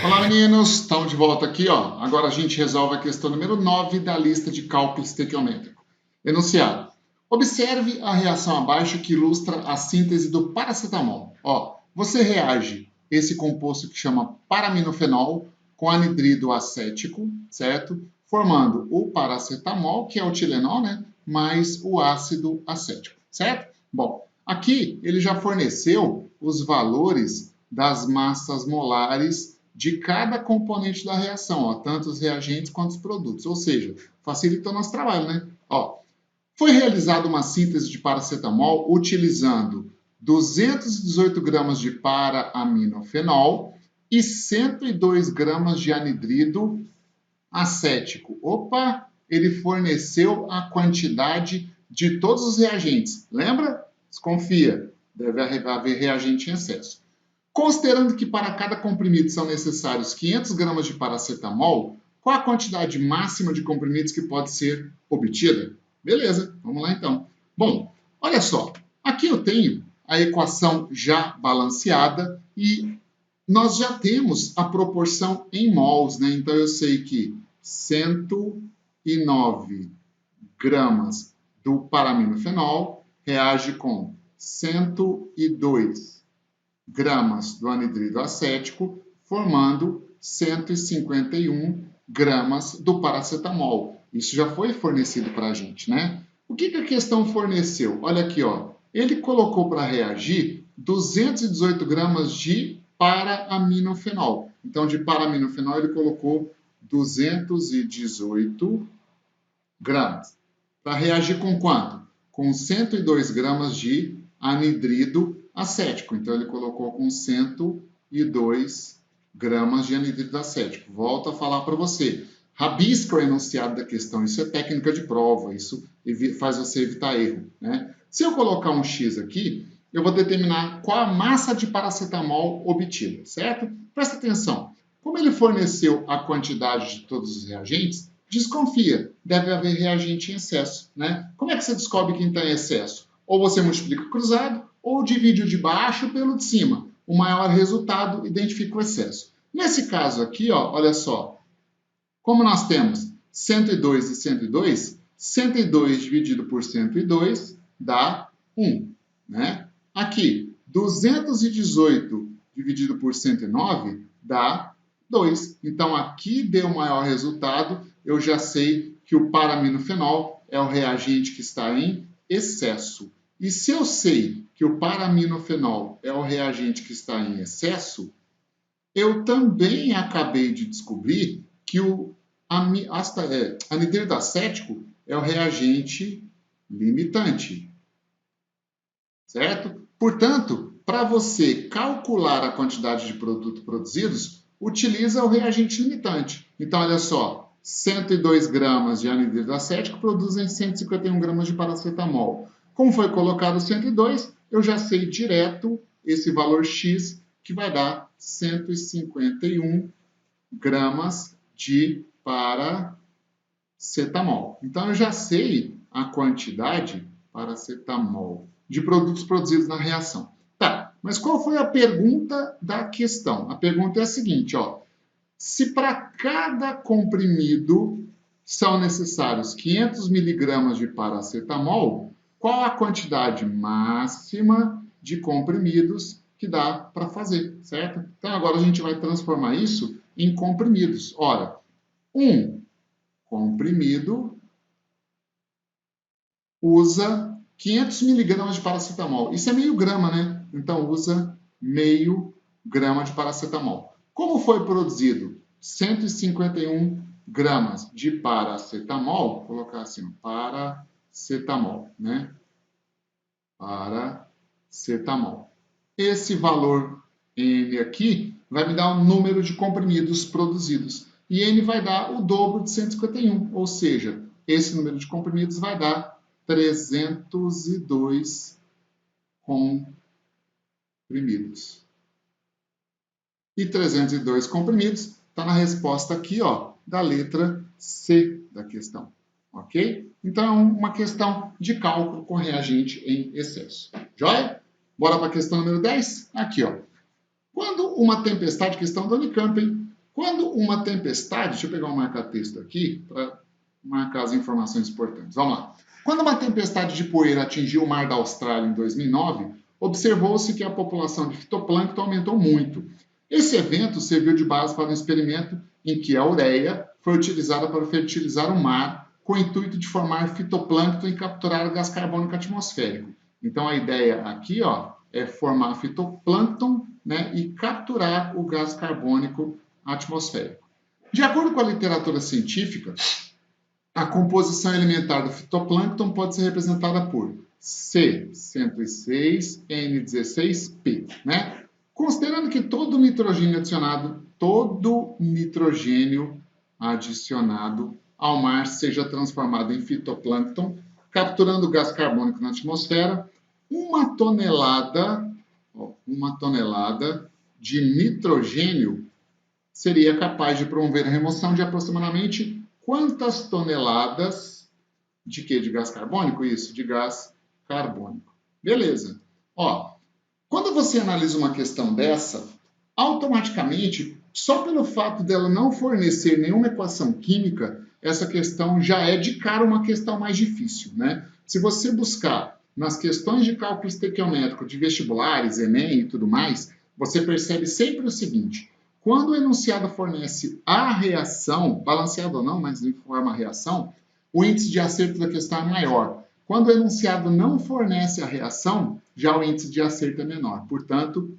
Olá meninos, estamos de volta aqui, ó. Agora a gente resolve a questão número 9 da lista de cálculo estequiométrico. Enunciado. Observe a reação abaixo que ilustra a síntese do paracetamol. Ó, você reage esse composto que chama paraminofenol com anidrido acético, certo? Formando o paracetamol, que é o Tilenol, né? Mais o ácido acético, certo? Bom, aqui ele já forneceu os valores das massas molares de cada componente da reação, ó, tanto os reagentes quanto os produtos. Ou seja, facilita o nosso trabalho, né? Ó, foi realizada uma síntese de paracetamol utilizando 218 gramas de para-aminofenol e 102 gramas de anidrido acético. Opa! Ele forneceu a quantidade de todos os reagentes. Lembra? Desconfia. Deve haver reagente em excesso. Considerando que para cada comprimido são necessários 500 gramas de paracetamol, qual a quantidade máxima de comprimidos que pode ser obtida? Beleza, vamos lá então. Bom, olha só, aqui eu tenho a equação já balanceada e nós já temos a proporção em mols, né? Então eu sei que 109 gramas do paraminofenol reage com 102 gramas do anidrido acético, formando 151 gramas do paracetamol. Isso já foi fornecido para a gente, né? O que a questão forneceu? Olha aqui, ó. Ele colocou para reagir 218 gramas de para-aminofenol. Então, de para-aminofenol, ele colocou 218 gramas. Para reagir com quanto? Com 102 gramas de anidrido acético. Então, ele colocou com 102 gramas de anidrido acético. Volto a falar para você. Rabisca o enunciado da questão. Isso é técnica de prova. Isso faz você evitar erro, né? Se eu colocar um X aqui, eu vou determinar qual a massa de paracetamol obtida, certo? Presta atenção. Como ele forneceu a quantidade de todos os reagentes, desconfia, deve haver reagente em excesso, né? Como é que você descobre quem está em excesso? Ou você multiplica cruzado, ou divide o de baixo pelo de cima. O maior resultado identifica o excesso. Nesse caso aqui, ó, olha só, como nós temos 102 e 102, 102 dividido por 102 dá 1, né? Aqui, 218 dividido por 109 dá 2. Então, aqui deu o maior resultado, eu já sei que o paraminofenol é o reagente que está em excesso. E se eu sei que o paraminofenol é o reagente que está em excesso, eu também acabei de descobrir que o anidrido acético é o reagente limitante, certo? Portanto, para você calcular a quantidade de produtos produzidos, utiliza o reagente limitante. Então, olha só, 102 gramas de anidrido acético produzem 151 gramas de paracetamol. Como foi colocado 102, eu já sei direto esse valor X, que vai dar 151 gramas de paracetamol. Então, eu já sei a quantidade paracetamol de produtos produzidos na reação. Tá, mas qual foi a pergunta da questão? A pergunta é a seguinte, ó. Se para cada comprimido são necessários 500 miligramas de paracetamol, qual a quantidade máxima de comprimidos que dá para fazer, certo? Então, agora a gente vai transformar isso em comprimidos. Ora, um comprimido usa 500 miligramas de paracetamol. Isso é meio grama, né? Então, usa meio grama de paracetamol. Como foi produzido 151 gramas de paracetamol, vou colocar assim, paracetamol, né? Paracetamol. Esse valor N aqui vai me dar o número de comprimidos produzidos. E N vai dar o dobro de 151, ou seja, esse número de comprimidos vai dar 302 comprimidos. E 302 comprimidos está na resposta aqui, ó, da letra C da questão. ok? Então, é uma questão de cálculo com reagente em excesso. Joia? Bora para a questão número 10? Aqui, ó. Quando uma tempestade, questão da Unicamp, hein? Quando uma tempestade, deixa eu pegar um marca-texto aqui para marcar as informações importantes. Vamos lá. Quando uma tempestade de poeira atingiu o mar da Austrália em 2009, observou-se que a população de fitoplâncton aumentou muito. Esse evento serviu de base para um experimento em que a ureia foi utilizada para fertilizar o mar com o intuito de formar fitoplâncton e capturar o gás carbônico atmosférico. Então, a ideia aqui, ó, é formar fitoplâncton, né, e capturar o gás carbônico atmosférico. De acordo com a literatura científica, a composição alimentar do fitoplâncton pode ser representada por C106N16P, né? Considerando que todo nitrogênio adicionado ao mar seja transformado em fitoplâncton, capturando gás carbônico na atmosfera, uma tonelada de nitrogênio seria capaz de promover a remoção de aproximadamente quantas toneladas de quê? De gás carbônico? Isso, de gás carbônico. Beleza. Ó, quando você analisa uma questão dessa, automaticamente, só pelo fato dela não fornecer nenhuma equação química, essa questão já é de cara uma questão mais difícil, né? Se você buscar nas questões de cálculo estequiométrico de vestibulares, Enem e tudo mais, você percebe sempre o seguinte: quando o enunciado fornece a reação, balanceado ou não, mas informa a reação, o índice de acerto da questão é maior. Quando o enunciado não fornece a reação, já o índice de acerto é menor. Portanto,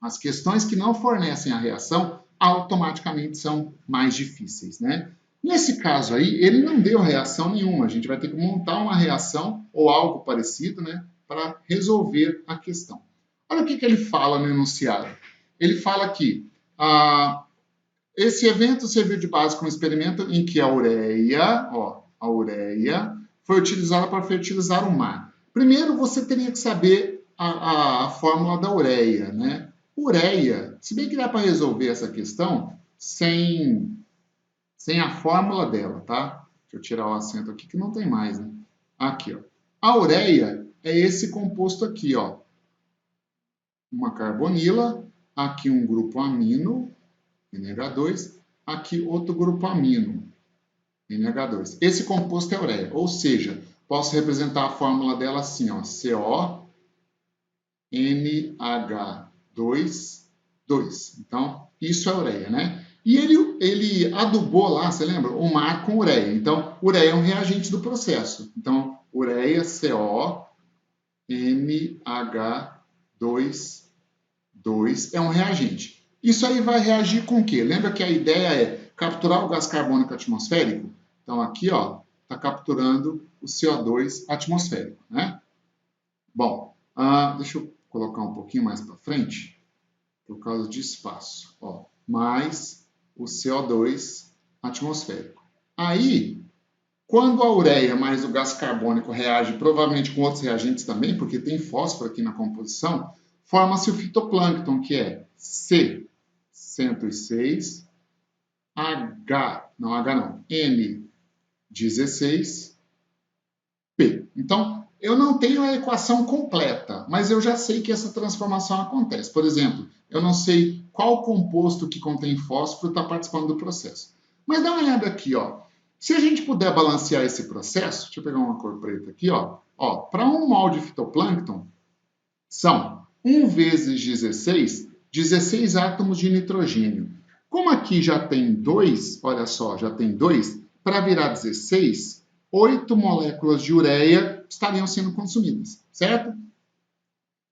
as questões que não fornecem a reação automaticamente são mais difíceis, né? Nesse caso aí, ele não deu reação nenhuma. A gente vai ter que montar uma reação ou algo parecido, né, para resolver a questão. Olha o que ele fala no enunciado. Ele fala que esse evento serviu de base para um experimento em que a ureia foi utilizada para fertilizar o mar. Primeiro, você teria que saber a fórmula da ureia, né? Ureia, se bem que dá para resolver essa questão sem a fórmula dela, tá? Deixa eu tirar o acento aqui que não tem mais, né? Aqui, ó. A ureia é esse composto aqui, ó. Uma carbonila, aqui um grupo amino, NH2, aqui outro grupo amino, NH2. Esse composto é ureia, ou seja, posso representar a fórmula dela assim, ó, CONH2, 2. Então, isso é ureia, né? E ele adubou lá, você lembra? O mar com ureia. Então, ureia é um reagente do processo. Então, ureia, CONH2, 2 é um reagente. Isso aí vai reagir com o quê? Lembra que a ideia é capturar o gás carbônico atmosférico? Então, aqui, ó, está capturando o CO2 atmosférico, né? Bom, deixa eu colocar um pouquinho mais para frente, por causa de espaço. Ó, mais o CO2 atmosférico. Aí, quando a ureia mais o gás carbônico reage, provavelmente com outros reagentes também, porque tem fósforo aqui na composição, forma-se o fitoplâncton, que é C106, N16, P. Então, eu não tenho a equação completa, mas eu já sei que essa transformação acontece. Por exemplo, eu não sei qual composto que contém fósforo está participando do processo. Mas dá uma olhada aqui, ó. Se a gente puder balancear esse processo, deixa eu pegar uma cor preta aqui, ó. Para 1 mol de fitoplâncton, são 1 vezes 16 átomos de nitrogênio. Como aqui já tem 2, olha só, já tem 2, para virar 16, 8 moléculas de ureia estariam sendo consumidas, certo?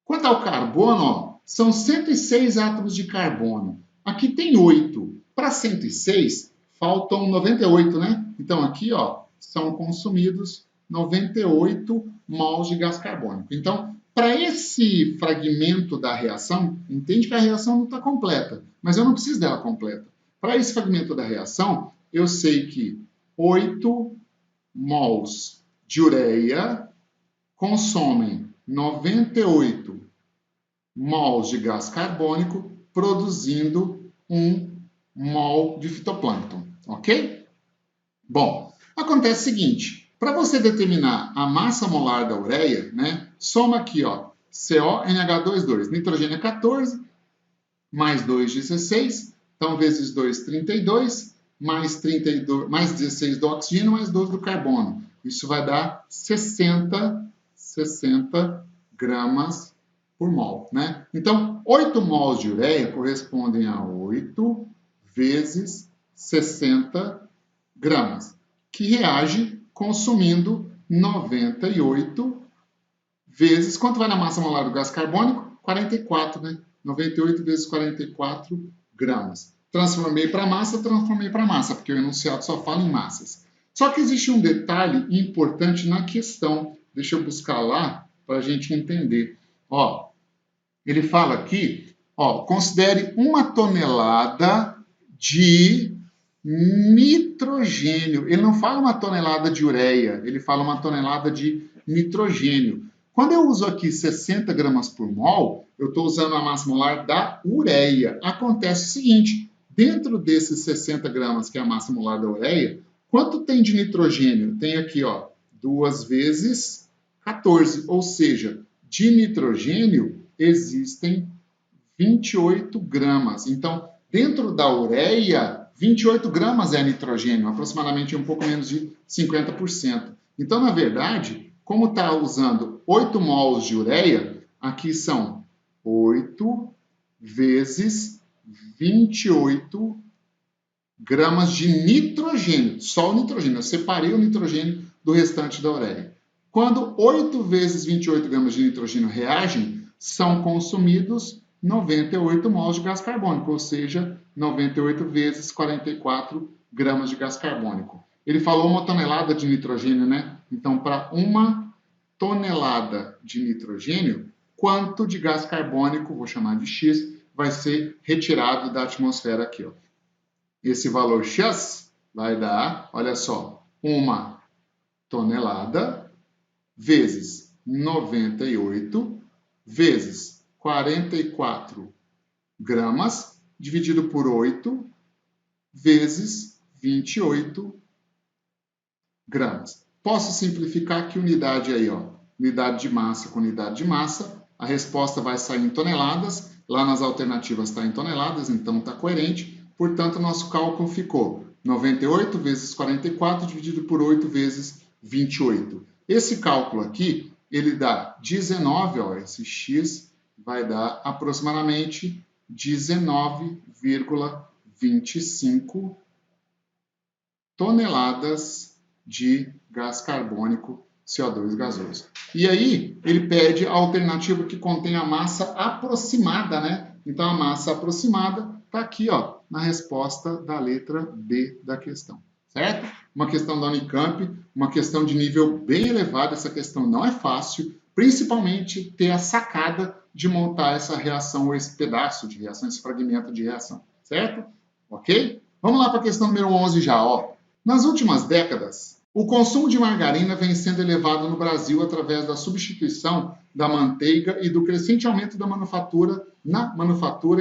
Quanto ao carbono, ó, são 106 átomos de carbono. Aqui tem 8. Para 106, faltam 98, né? Então, aqui, ó, são consumidos 98 mols de gás carbônico. Então, para esse fragmento da reação, entende que a reação não está completa, mas eu não preciso dela completa. Para esse fragmento da reação, eu sei que 8 mols de ureia consomem 98 mols de gás carbônico, produzindo 1 mol de fitoplâncton, ok? Bom, Acontece o seguinte, para você determinar a massa molar da ureia, né, soma aqui, ó, CONH2, nitrogênio é 14, mais 2, 16, então vezes 2, 32, mais 16 do oxigênio, mais 12 do carbono. Isso vai dar 60 gramas por mol, né? Então, 8 mols de ureia correspondem a 8 vezes 60 gramas, que reage consumindo 98 vezes... Quanto vai na massa molar do gás carbônico? 44, né? 98 vezes 44 gramas. Transformei para massa, porque o enunciado só fala em massas. Só que existe um detalhe importante na questão. Deixa eu buscar lá para a gente entender. Ó, ele fala aqui, ó, considere 1 tonelada de nitrogênio. Ele não fala 1 tonelada de ureia, ele fala 1 tonelada de nitrogênio. Quando eu uso aqui 60 gramas por mol, eu estou usando a massa molar da ureia. Acontece o seguinte, dentro desses 60 gramas, que é a massa molar da ureia, quanto tem de nitrogênio? Tem aqui, ó, 2 vezes 14, ou seja, de nitrogênio existem 28 gramas. Então, dentro da ureia, 28 gramas é nitrogênio, aproximadamente um pouco menos de 50%. Então, na verdade, como está usando 8 mols de ureia, aqui são 8 vezes 28 gramas de nitrogênio, só o nitrogênio. Eu separei o nitrogênio do restante da ureia. Quando 8 vezes 28 gramas de nitrogênio reagem, são consumidos 98 mols de gás carbônico, ou seja, 98 vezes 44 gramas de gás carbônico. Ele falou 1 tonelada de nitrogênio, né? Então, para 1 tonelada de nitrogênio, quanto de gás carbônico, vou chamar de X, vai ser retirado da atmosfera aqui, ó. Esse valor X vai dar, olha só, 1 tonelada vezes 98 vezes 44 gramas dividido por 8 vezes 28 gramas. Posso simplificar que unidade aí, ó, unidade de massa com unidade de massa, a resposta vai sair em toneladas, lá nas alternativas está em toneladas, então está coerente. Portanto, nosso cálculo ficou 98 vezes 44 dividido por 8 vezes 28. Esse cálculo aqui, ele dá 19, ó, esse x vai dar aproximadamente 19,25 toneladas de gás carbônico CO2 gasoso. E aí, ele pede a alternativa que contém a massa aproximada, né? Então, a massa aproximada está aqui, ó, na resposta da letra B da questão, certo? Uma questão da Unicamp, uma questão de nível bem elevado. Essa questão não é fácil, principalmente ter a sacada de montar essa reação, ou esse pedaço de reação, esse fragmento de reação, certo? Ok? Vamos lá para a questão número 11 já, ó. Nas últimas décadas, o consumo de margarina vem sendo elevado no Brasil através da substituição da manteiga e do crescente aumento da manufatura e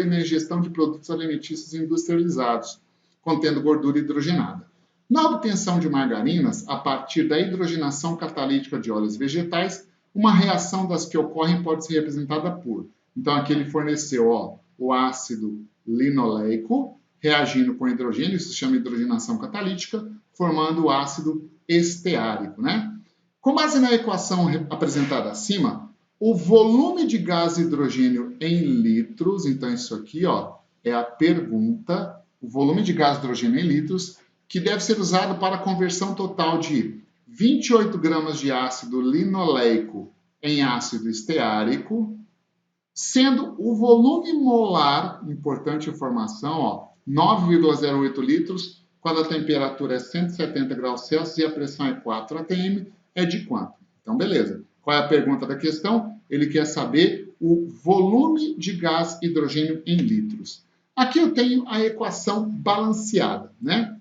na ingestão de produtos alimentícios industrializados, contendo gordura hidrogenada. Na obtenção de margarinas, a partir da hidrogenação catalítica de óleos vegetais, uma reação das que ocorrem pode ser representada por... Então, aqui ele forneceu, ó, o ácido linoleico, reagindo com hidrogênio, isso se chama hidrogenação catalítica, formando o ácido esteárico, né? Com base na equação apresentada acima, o volume de gás hidrogênio em litros, então isso aqui, ó, é a pergunta, o volume de gás hidrogênio em litros, que deve ser usado para a conversão total de 28 gramas de ácido linoleico em ácido esteárico, sendo o volume molar, importante informação, ó, 9,08 litros, quando a temperatura é 170 graus Celsius e a pressão é 4 atm, é de quanto? Então, beleza. Qual é a pergunta da questão? Ele quer saber o volume de gás hidrogênio em litros. Aqui eu tenho a equação balanceada, né?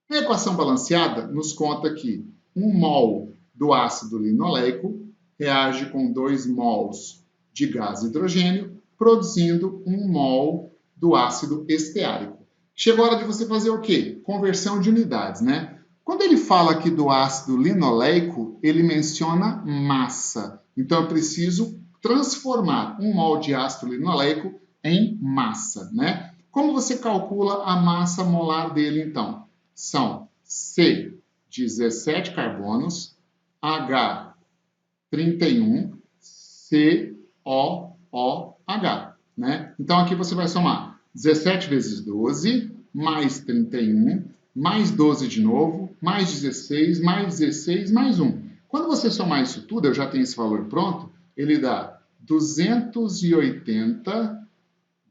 A equação balanceada nos conta que 1 mol do ácido linoleico reage com 2 mols de gás hidrogênio, produzindo 1 mol do ácido esteárico. Chegou a hora de você fazer o quê? Conversão de unidades, né? Quando ele fala aqui do ácido linoleico, ele menciona massa. Então, eu preciso transformar 1 mol de ácido linoleico em massa, né? Como você calcula a massa molar dele, então? São C, 17 carbonos, H, 31, COOH, né? Então, aqui você vai somar 17 vezes 12, mais 31, mais 12 de novo, mais 16, mais 16, mais 1. Quando você somar isso tudo, eu já tenho esse valor pronto, ele dá 280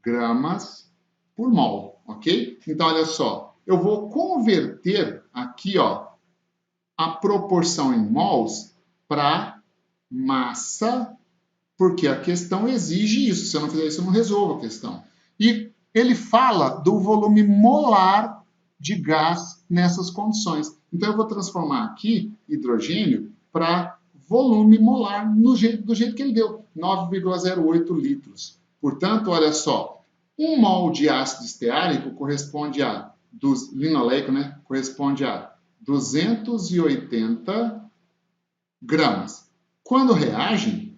gramas por mol, ok? Então, olha só, eu vou converter aqui, ó, a proporção em mols para massa, porque a questão exige isso. Se eu não fizer isso, eu não resolvo a questão. E ele fala do volume molar de gás nessas condições. Então, eu vou transformar aqui hidrogênio para volume molar do jeito que ele deu, 9,08 litros. Portanto, olha só, 1 mol de ácido esteárico corresponde a, linoleico, né, corresponde a 280 gramas. Quando reagem,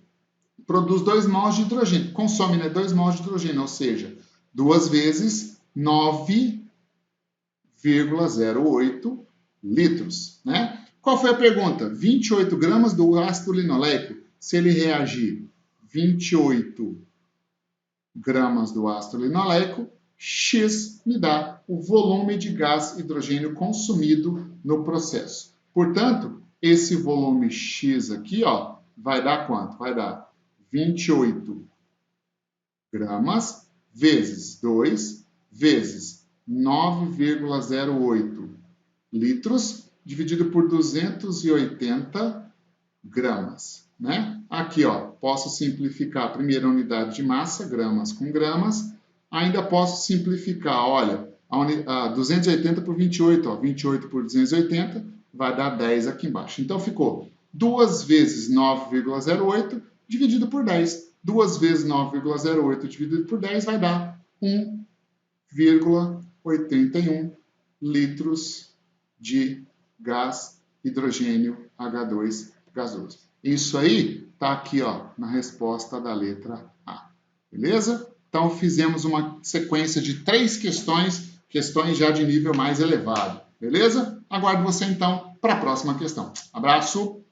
produz 2 mols de hidrogênio, consome, né, 2 mols de hidrogênio, ou seja, 2 vezes 9,08 litros, né? Qual foi a pergunta? 28 gramas do ácido linoleico. Se ele reagir 28 gramas do ácido linoleico, X me dá o volume de gás hidrogênio consumido no processo. Portanto, esse volume X aqui, ó, vai dar quanto? Vai dar 28 gramas vezes 2 vezes 9,08 litros dividido por 280 gramas, né? Aqui, ó, posso simplificar a primeira unidade de massa, gramas com gramas. Ainda posso simplificar, olha, a 280 por 28, ó, 28 por 280 vai dar 10 aqui embaixo. Então, ficou 2 vezes 9,08 dividido por 10. 2 vezes 9,08 dividido por 10 vai dar 1,81 litros de gás hidrogênio H2 gasoso. Isso aí está aqui, ó, na resposta da letra A. Beleza? Então, fizemos uma sequência de 3 questões já de nível mais elevado. Beleza? Aguardo você, então, para a próxima questão. Abraço!